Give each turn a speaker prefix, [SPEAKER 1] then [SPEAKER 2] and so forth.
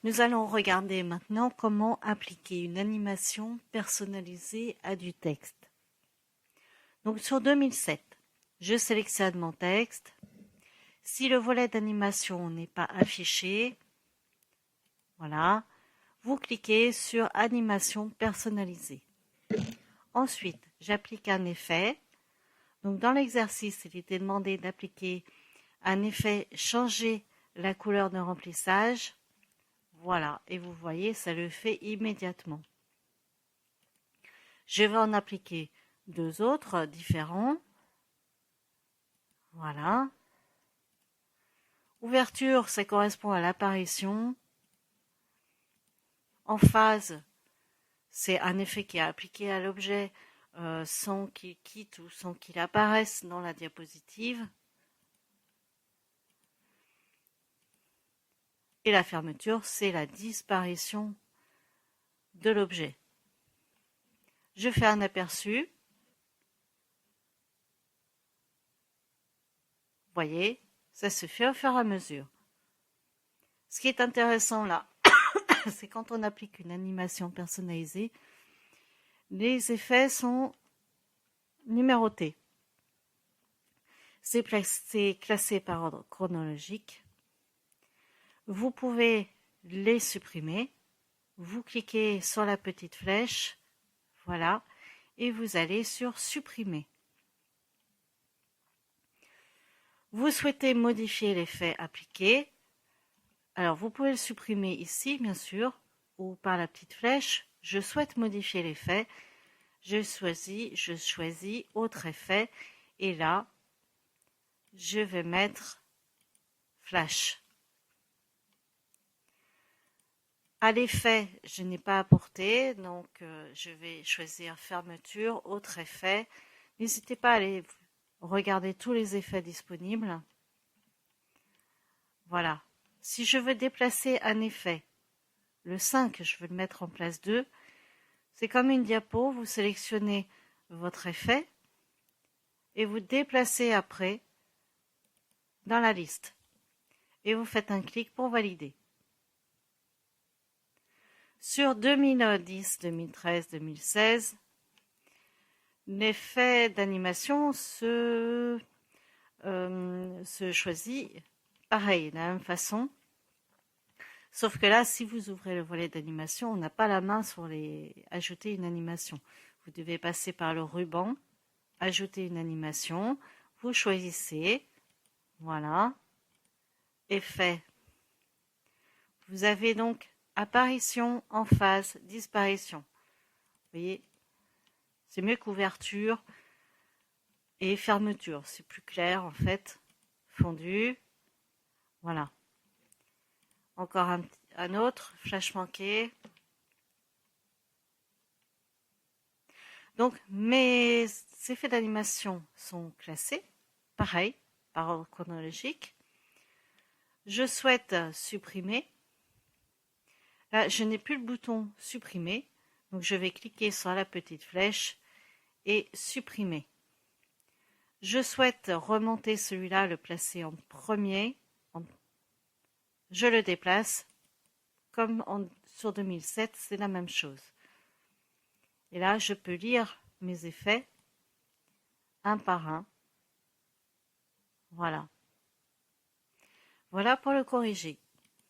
[SPEAKER 1] Nous allons regarder maintenant comment appliquer une animation personnalisée à du texte. Donc sur 2007, je sélectionne mon texte. Si le volet d'animation n'est pas affiché, voilà, vous cliquez sur animation personnalisée. Ensuite, j'applique un effet. Donc dans l'exercice, il était demandé d'appliquer un effet changer la couleur de remplissage. Voilà, et vous voyez, ça le fait immédiatement. Je vais en appliquer deux autres différents. Voilà. Ouverture, ça correspond à l'apparition. En phase, c'est un effet qui est appliqué à l'objet sans qu'il quitte ou sans qu'il apparaisse dans la diapositive. Et la fermeture, c'est la disparition de l'objet. Je fais un aperçu. Vous voyez, ça se fait au fur et à mesure. Ce qui est intéressant là, c'est quand on applique une animation personnalisée, les effets sont numérotés. C'est classé par ordre chronologique. Vous pouvez les supprimer. Vous cliquez sur la petite flèche, voilà, et vous allez sur supprimer. Vous souhaitez modifier l'effet appliqué. Alors, vous pouvez le supprimer ici, bien sûr, ou par la petite flèche. Je souhaite modifier l'effet. Je choisis autre effet. Et là, je vais mettre flash. À l'effet, je n'ai pas apporté, donc je vais choisir fermeture, autre effet. N'hésitez pas à aller regarder tous les effets disponibles. Voilà. Si je veux déplacer un effet, le 5, je veux le mettre en place 2, c'est comme une diapo, vous sélectionnez votre effet et vous déplacez après dans la liste. Et vous faites un clic pour valider. Sur 2010, 2013, 2016, l'effet d'animation se choisit pareil, de la même façon. Sauf que là, si vous ouvrez le volet d'animation, on n'a pas la main sur ajouter une animation. Vous devez passer par le ruban, ajouter une animation. Vous choisissez, voilà, effet. Vous avez donc apparition, en phase, disparition. Vous voyez, c'est mieux qu'ouverture et fermeture. C'est plus clair en fait. Fondu. Voilà. Encore un autre, flash manqué. Donc, mes effets d'animation sont classés, pareil, par ordre chronologique. Je souhaite supprimer. Là, je n'ai plus le bouton supprimer, donc je vais cliquer sur la petite flèche et supprimer. Je souhaite remonter celui-là, le placer en premier. Je le déplace. Comme sur 2007, c'est la même chose. Et là, je peux lire mes effets un par un. Voilà. Voilà pour le corriger.